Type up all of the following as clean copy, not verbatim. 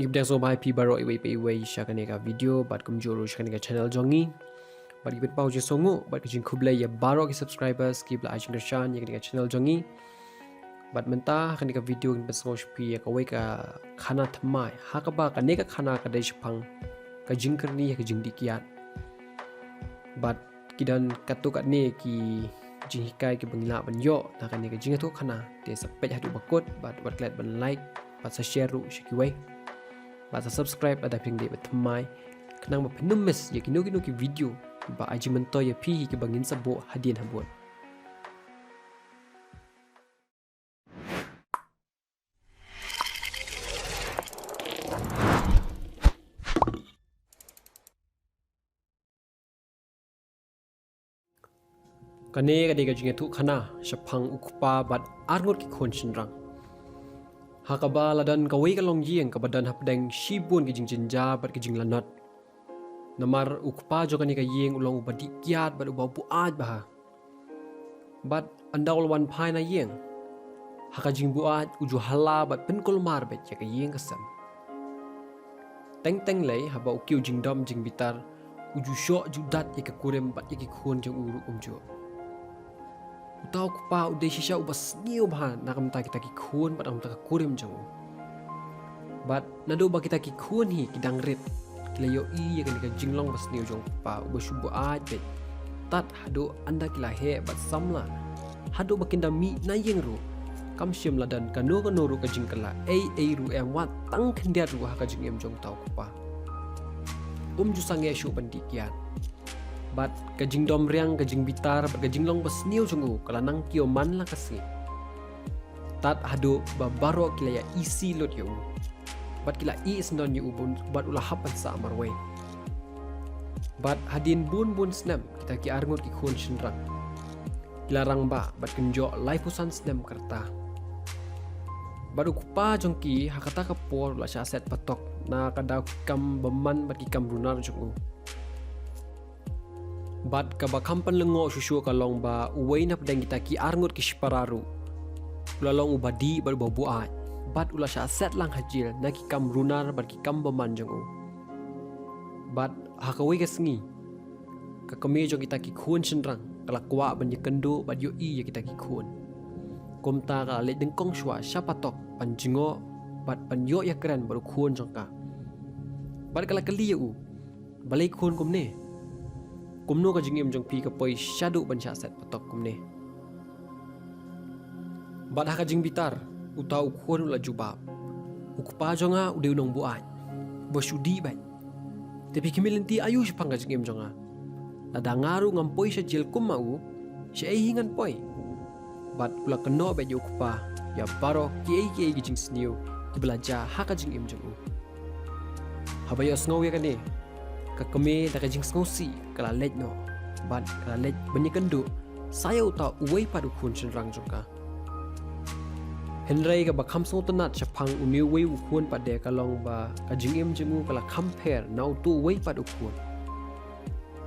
Ngibdang so mai pi baro iwei pe iwei shakane ka video bat kum joro shakane ka channel jongi bat ibet pau je songo bat kijing khuble ya baro ki subscribers ki bla ajing shan ya ka channel jongi bat menta kane ka video in besong shpi ya ka wei ka khana thamai ha ka ba ka ne ka khana ka dai shaphang ka jing kyrni ya ka jingdih kyaid bat kidan katuk at ne ki jing hikai ki bangla ban yo na kane ka jing tu khana te sapet hadu bakut bat klet ban like bat sa share ru shiki wei bat subscribe ada ping de batmai kenang bapnum mes ya kino ki video ba aji mento ya pi ki bangin sabo hadien habot kane ka jinga tu khana shaphang ukpa bat arngut ki khun chinrang hakaba ladan kawai kalong jieng kabadan hapdeng shibun ki jingjinja bat ki jinglanat namar ukpa jokani ka yeng ulong ubadi kyaid bat ubaw buaj baha bat andaul wan phai na yeng haka jing buaj uju hala bat penkol mar bet ya ka yeng kasam teng lei haba ukiu jingdom jing bitar uju syok judat ya ka kurem bat ya ki khun jong uru umjo utau kupa ude shisha ubas niu bahan nakam ta kita ki khun bat am ta kurim jong bat nado ba kita ki khun hi kidang rit kilayo i ya kan jinglong bas niu jong kupa ubas shubu aj bet tat hado anda kila he bat samla hado bakinda mi na yeng ru kam syem ladan kano ru ka jingkala ai ru em wat tang khendia ru ha ka jing em jong tau kupa ju sange shu pandikian bat kajing dom riang kajing bitar bat kajing long bas niu jungu kalanang kio man la kasi tat hado babaro kila ya isi lot yo bat kila i isnon yu ubun bat ulah hapan sa amarwe bat hadin bun snam kita ki arngut ki khun shinrang kila rang ba bat kenjo life usan snam kerta bat ukupa jongki hakata kapor la sha set patok na kada kam beman bat ki kam runar jungu bat ka bakampan lengo susu kalong ba uwei na pedang kita ki arngut ki shipararu ulalong ubadi bat buat bat ula sha set lang hajil na ki kam runar bat ki kam bemanjong bat hakawei ka sengi ka kami jong kita ki khun chenrang kala kwa ban ye kendo bat yo i ya kita ki khun komta ka le dengkong shwa shapatok panjingo bat panyo ya keren baru khun jong ka bat kala kali u balai khun kumne kumno ka jingim jong pi ka poi shadu ban sha set patok kumne bat ha ka jing bitar utau khon ula jubab ukpa jonga ude unong buaj bosudi bai tepi kimilenti ayu shpang ka jingim jonga lada ngaru ngam poi sha jil kum mau sha hingan poi bat ula keno be ukpa ya baro ki jing sniu ki belaja ha ka jingim jong habayo sngow ya kane ka kami da ka jing sngosi kala lej no bat kala lej banyakendu saya uta uwei padu khun chenrang jongka henrei ka bakham so tanat shaphang uniu wei ukhun pade kalong ba ka jingim jingu kala compare nau tu wei padu khun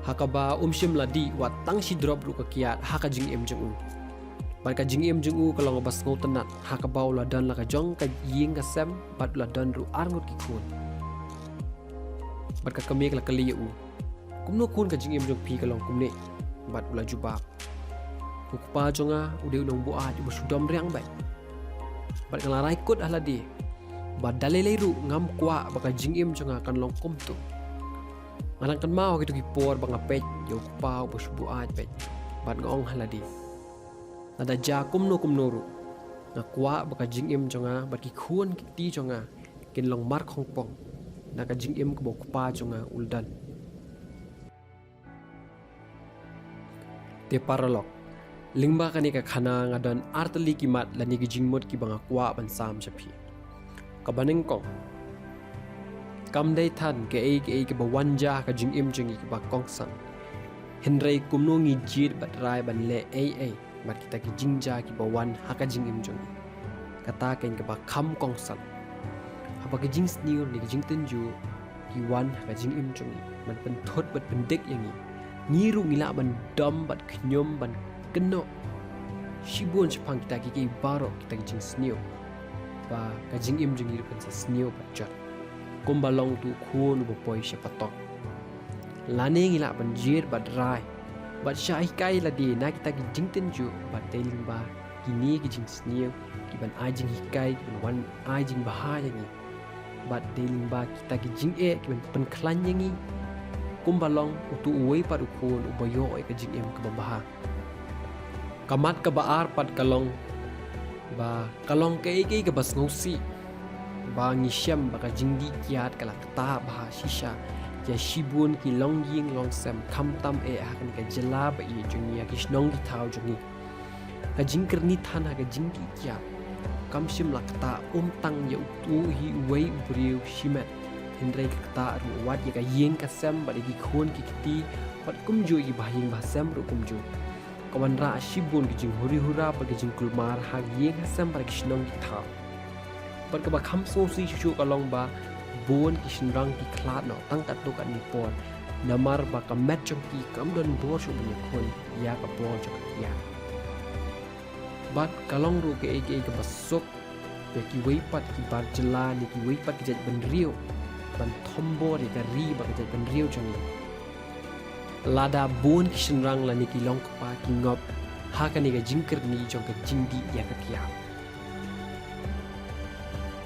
hakaba umshim ladi wat tang si drop ru ka kiat haka jingim jingu bat ka jingim jingu kalong ba sngo tanat hakaba uladan la ka jong ka ying ka sem bat uladan ru arngut ki khun bat ka kami kala kali u kumno khun ka jingim jong pi kalong kumne bat ula jubab ukpa jonga ude unong buah ju sudom riang bai bat kala raikut haladi bat dalele ru ngam kwa baka jingim jonga kan long kum tu ngarang kan mau gitu ki por banga pet yo ukpa bu subuat pet bat ngong haladi nada ja kumno ru ngakwa baka jingim jonga bat ki khun ki ti jonga kin long mar khong pong naka jingim ko ukpa jonga uldan te paralog lingba kani ka khana ngadan artali kimat lani gi jingmot ki banga kwa ban sam chapi kabaneng kong kam dai than ke ke ba wanja ka jingim jingi ki ba kongsang henrei kumno ngi jit bat rai ban le ai bat kita ki jingja ki ba wan haka jingim jingi kata ken ka ba kham kongsang haba ki jing sniu ni ki jing tenju ki wan haka jingim jingi man pen thot bat pendek yangi ngiru ngila ban dam bat knyom ban keno shibun chapang kita ki baro kita jing sniu ba ka jing im jing ru kan sa sniu ba jat kumbalong tu khun ubopoi shapatok lane ngila banjir badrai bat syai kai la di na kita gi jingten ju bat teling ba kini gi jing sniu ki ban ajing hikai ki ban wan ajing bahaya ni bat teling ba kita gi jing ki ban pen klan yangi kumbalong utu uwei pat khun uboyo ke jing em ke baha kamat ke baar pat kalong ba kalong ke bas ngosi ba ngisyam ba ka jingdih kyaid kala kata bah shisha ya shibun ki long ying long sam kham tam hakan ka jela ba i junia ki snong ki thau jungi ka jingkerni than ha ka jingdih kya kam sim lakta tang ya tu hi wei briu shimet hindrai kata ru wat ya ka yeng ka sam ba ki khon ki kiti pat kumju i ba yeng ba sam ru kumju kawan ra shibun ki jing huri hura ba ki jing kulmar ha yeng ha sam ba ki snong ki thau pat ka ba kham so si chu ka long ba bon ki shinrang ki khlat no tang kat tu kan ni por namar ba ka met chong ki kam don bor shu ni khon ya ka por chok ya bat kalong ru ke ka basok be ki wei pat ki bar jela ni ki wei pat ki jat ban riu ban thombo ri ka ri ba ki jat ban riu chong ni lada bon ki shinrang la ni ki long pa ki ngop ha ka ni ga jingker ni chong ka jingdih ya ka kya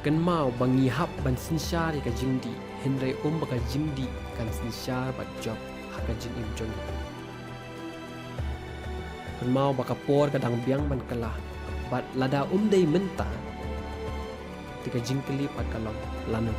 kan mau bangi hap ban sinsha ri ka jingdih henrai ba ka jingdih kan sinsha ba job ha ka jing im jong kan mau ba ka por ka dang biang ban kala bat lada dei menta tika jingkeli pat kalong lanu